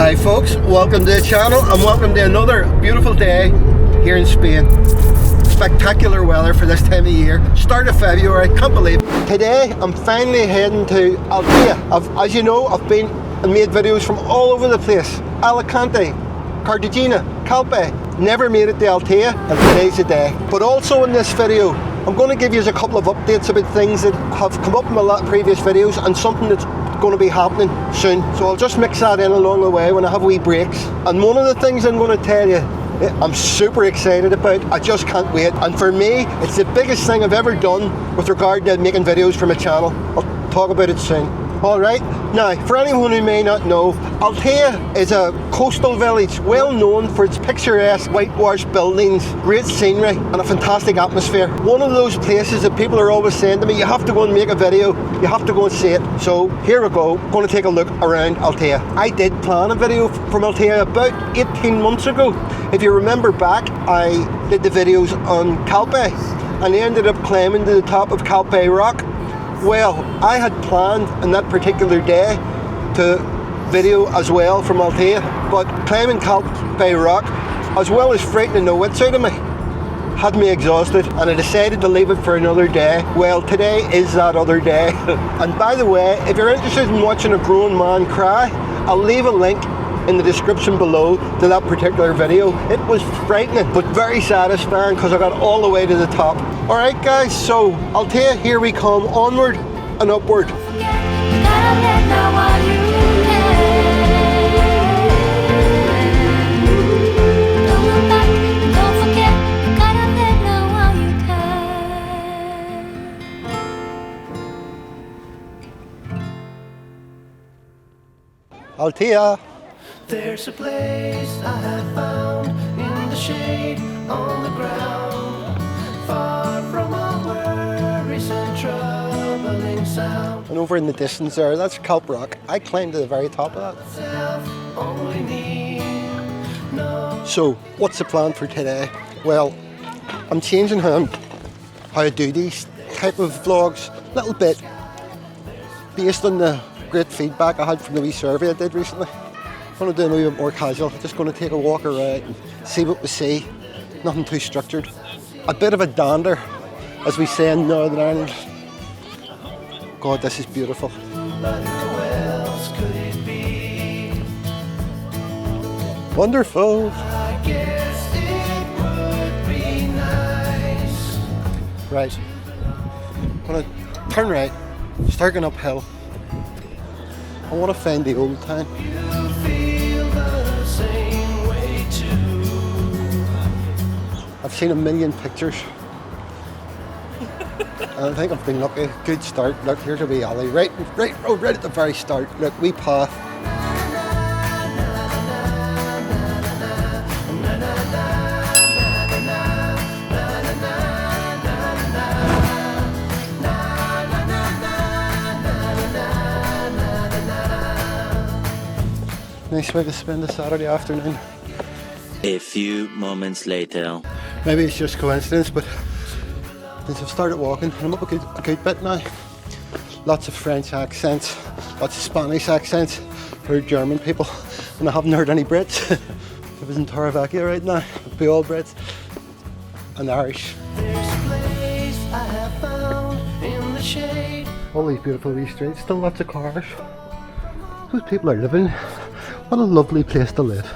Hi folks, welcome to the channel and welcome to another beautiful day here in Spain. Spectacular weather for this time of year. Start of February, can't believe it. Today I'm finally heading to Altea. As you know, I've been and made videos from all over the place. Alicante, Cartagena, Calpe. Never made it to Altea, and today's the day. But also in this video, I'm going to give you a couple of updates about things that have come up in my previous videos and something that's going to be happening soon. So I'll just mix that in along the way when I have wee breaks. And one of the things I'm going to tell you, I'm super excited about. I just can't wait. And for me, it's the biggest thing I've ever done with regard to making videos for my channel. I'll talk about it soon. Alright, now for anyone who may not know, Altea is a coastal village well known for its picturesque whitewashed buildings, great scenery and a fantastic atmosphere. One of those places that people are always saying to me, you have to go and make a video, you have to go and see it. So here we go, going to take a look around Altea. I did plan a video from Altea about 18 months ago. If you remember back, I did the videos on Calpe and I ended up climbing to the top of Calpe Rock. Well, I had planned on that particular day to video as well from Altea, but climbing Calpe Rock, as well as frightening the wits out of me, had me exhausted, and I decided to leave it for another day. Well, today is that other day. And by the way, if you're interested in watching a grown man cry, I'll leave a link in the description below to that particular video. It was frightening but very satisfying because I got all the way to the top. Alright guys, so Altea, here we come, onward and upward. Altea. There's a place I have found in the shade on the ground, far from all worries and troubling sound. And over in the distance there, that's Calpe Rock. I climbed to the very top of that. So, what's the plan for today? Well, I'm changing how I do these type of vlogs a little bit based on the great feedback I had from the wee survey I did recently. I'm going to do a little bit more casual, just going to take a walk around and see what we see, nothing too structured. A bit of a dander, as we say in Northern Ireland. God, this is beautiful. But who else could it be? Wonderful. I guess it would be nice. Right, I'm going to turn right, start going uphill. I want to find the old town. I've seen a million pictures and I think I've been lucky. Good start. Look, here's a wee alley, right at the very start. Look, wee path. Nice way to spend a Saturday afternoon. A few moments later. Maybe it's just coincidence, but since I've started walking, I'm up a good bit now. Lots of French accents, lots of Spanish accents, heard German people, and I haven't heard any Brits. If I was in Taravakia right now, it'd be all Brits and Irish. There's a place I have found in the shade. All these beautiful wee streets, still lots of cars. Those people are living. What a lovely place to live.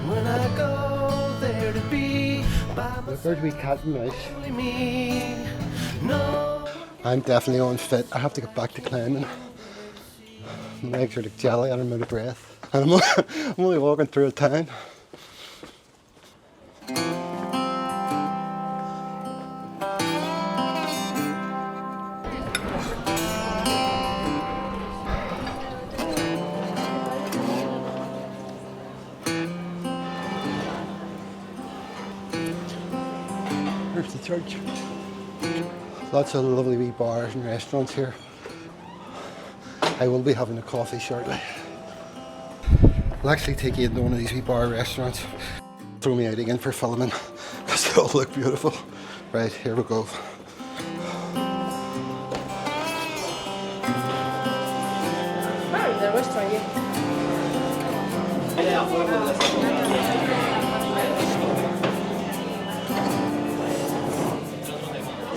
When I go there to be by Look, there's a wee cat and mouse. me, no. I'm definitely unfit. I have to get back to climbing. My legs are like jelly and I'm out of breath. And I'm only walking through a town. Here's the church. Lots of lovely wee bars and restaurants here. I will be having a coffee shortly. I'll actually take you into one of these wee bar restaurants. Throw me out again for filming because they all look beautiful. Right, here we go. There was 20.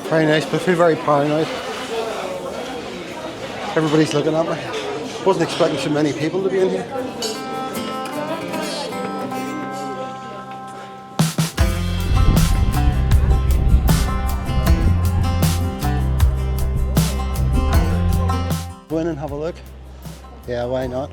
Very nice, but I feel very paranoid. Everybody's looking at me. Wasn't expecting so many people to be in here. Go in and have a look. Yeah, why not?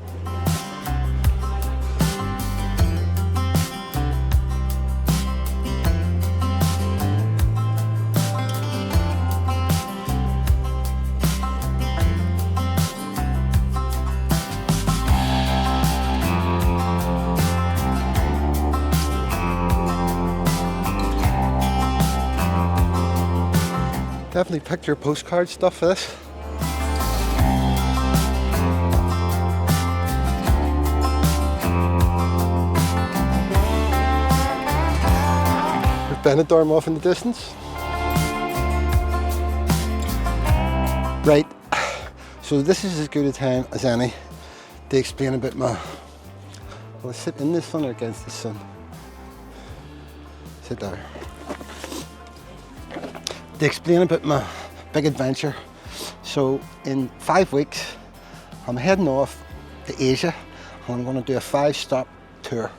Definitely picked your postcard stuff for this. There's Benidorm off in the distance. Right, so this is as good a time as any to explain about my... Will I sit in this sun or against the sun? Sit there. To explain about my big adventure. So in 5 weeks, I'm heading off to Asia and I'm going to do a 5-stop tour.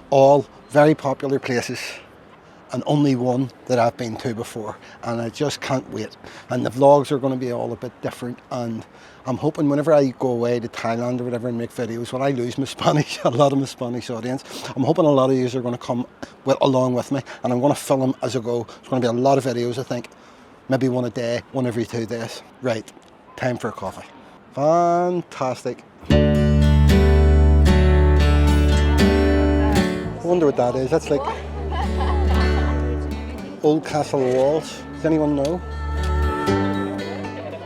All very popular places and only one that I've been to before, and I just can't wait. And the vlogs are going to be all a bit different, and I'm hoping whenever I go away to Thailand or whatever and make videos, when I lose my Spanish, a lot of my Spanish audience, I'm hoping a lot of you are going to come along with me, and I'm going to film them as I go. There's going to be a lot of videos, I think. Maybe one a day, one every 2 days. Right, time for a coffee. Fantastic. I wonder what that is. That's like old castle walls. Does anyone know?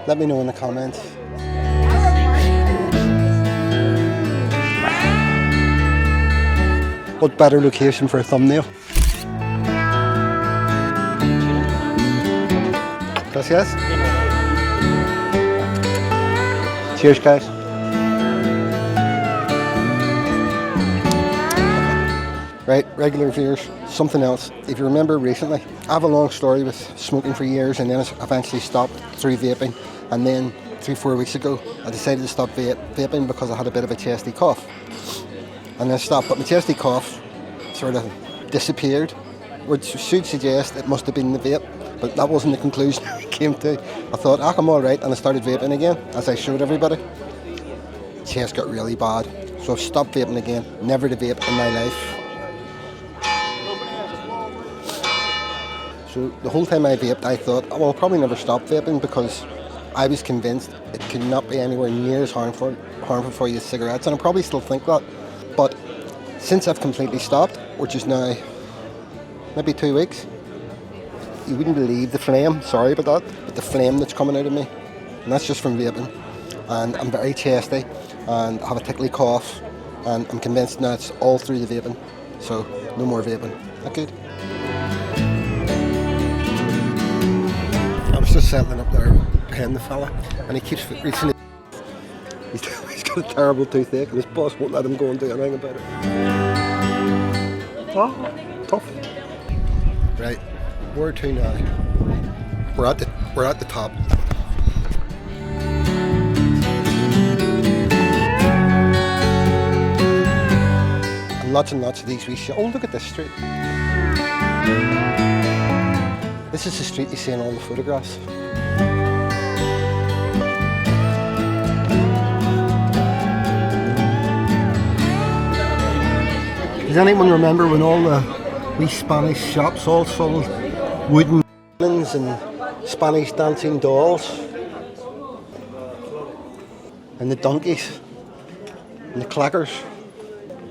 Let me know in the comments. What better location for a thumbnail? Gracias. Cheers, guys. Right, regular viewers, something else. If you remember recently, I have a long story with smoking for years and then I eventually stopped through vaping. And then 3-4 weeks ago, I decided to stop vaping because I had a bit of a chesty cough. And then I stopped, but my chesty cough sort of disappeared, which should suggest it must have been the vape. But that wasn't the conclusion I came to. I thought, I'm alright, and I started vaping again, as I showed everybody. Chest got really bad, so I've stopped vaping again. Never to vape in my life. So the whole time I vaped, I thought, well, I'll probably never stop vaping because I was convinced it could not be anywhere near as harmful for you as cigarettes, and I probably still think that. But since I've completely stopped, which is now maybe 2 weeks, you wouldn't believe the flame, sorry about that, but the flame that's coming out of me, and that's just from vaping. And I'm very chesty, and I have a tickly cough, and I'm convinced now it's all through the vaping, so no more vaping. Is that good? I was just settling up there behind the fella, and he keeps reaching it. He's got a terrible toothache, and his boss won't let him go and do anything about it. Oh, tough. Right. Where to now? We're at the top. And lots of these wee shops. Oh, look at this street. This is the street you see in all the photographs. Does anyone remember when all the wee Spanish shops all sold wooden and Spanish dancing dolls, and the donkeys, and the clackers,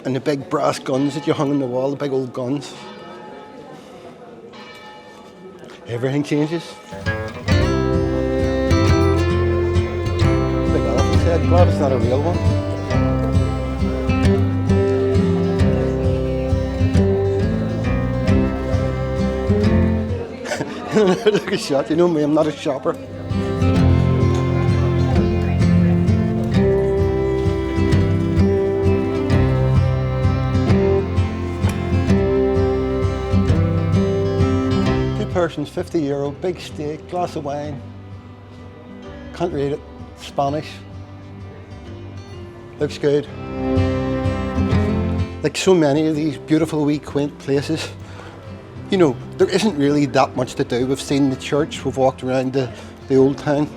and the big brass guns that you hung on the wall, the big old guns? Everything changes. Big elephant's head, glad it's not a real one. Look at shot, you know me, I'm not a shopper. persons, €50, big steak, glass of wine. Can't read it, Spanish. Looks good. Like so many of these beautiful wee quaint places, you know, there isn't really that much to do. We've seen the church, we've walked around the old town,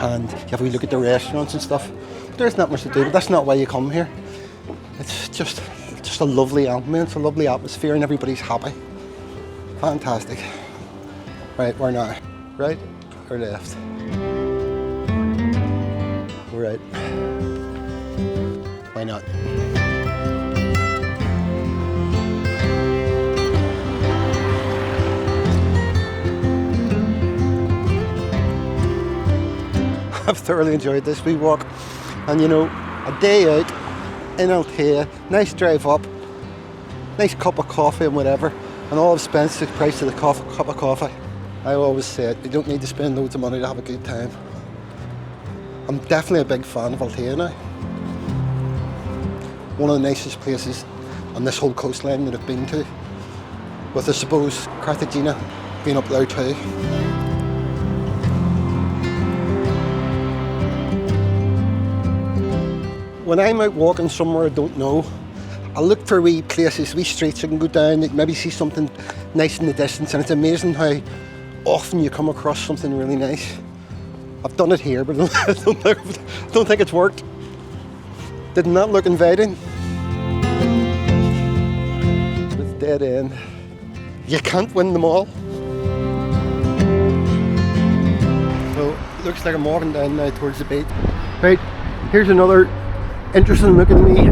and if we look at the restaurants and stuff, there isn't that much to do, but that's not why you come here. It's just a lovely ambience, a lovely atmosphere, and everybody's happy. Fantastic. Right, where now? Right or left? Right. Why not? I've thoroughly enjoyed this wee walk, and you know, a day out in Altea, nice drive up, nice cup of coffee and whatever, and all I've spent is the price of the cup of coffee. I always say it, you don't need to spend loads of money to have a good time. I'm definitely a big fan of Altea now. One of the nicest places on this whole coastline that I've been to, with I suppose Cartagena being up there too. When I'm out walking somewhere I don't know, I look for wee places, wee streets I can go down, maybe see something nice in the distance, and it's amazing how often you come across something really nice. I've done it here, but I don't think it's worked. Didn't that look inviting? It's dead end. You can't win them all. So, looks like I'm walking down now towards the beach. Right, here's another interesting looking wee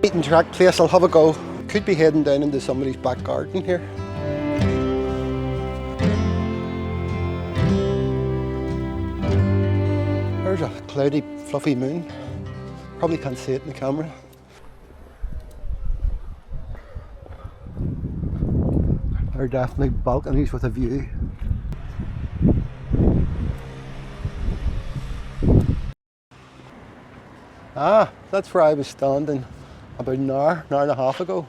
beaten track place. I'll have a go. Could be heading down into somebody's back garden here. There's a cloudy, fluffy moon. Probably can't see it in the camera. There are definitely balconies with a view. Ah, that's where I was standing about an hour and a half ago.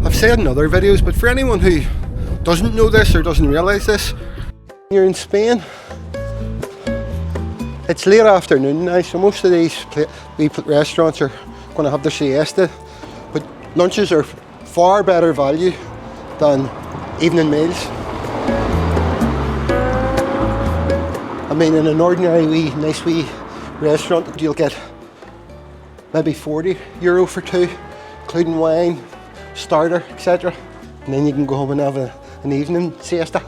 I've said in other videos, but for anyone who doesn't know this or doesn't realise this, you're in Spain. It's late afternoon now, so most of these restaurants are going to have their siesta, but lunches are far better value than evening meals. I mean, in an ordinary nice wee restaurant, you'll get maybe €40 for two, including wine, starter, etc. And then you can go home and have an evening siesta.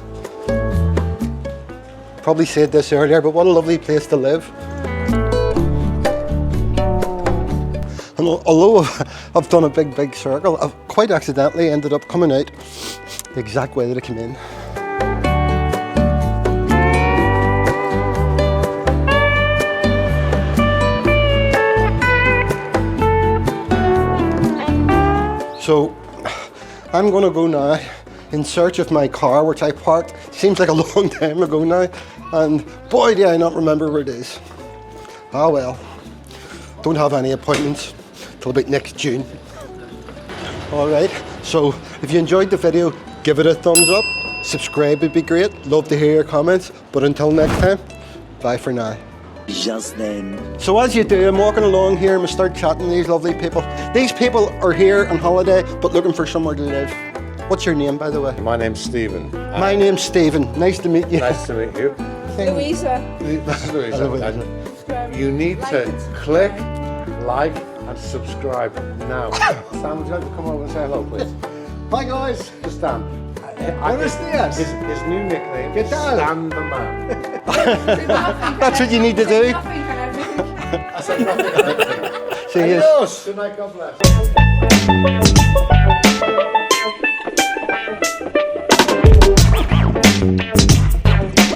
Probably said this earlier, but what a lovely place to live. And although I've done a big circle, I've quite accidentally ended up coming out the exact way that I came in. So I'm going to go now in search of my car, which I parked, seems like a long time ago now, and boy do I not remember where it is. Ah well, don't have any appointments till about next June. Alright, so if you enjoyed the video, give it a thumbs up, subscribe would be great, love to hear your comments, but until next time, bye for now. Just then. So as you do, I'm walking along here and we start chatting to these lovely people. These people are here on holiday, but looking for somewhere to live. What's your name, by the way? My name's Stephen. My name's Stephen. Nice to meet you. Nice to meet you. Louisa. This is Louisa. You need to click, like, and subscribe now. Stan, would you like to come over and say hello, please? Hi guys. To Stan. Buenos dias. His new nickname is tal? Stan the Man. That's what you need to do. See you. Good night, God bless.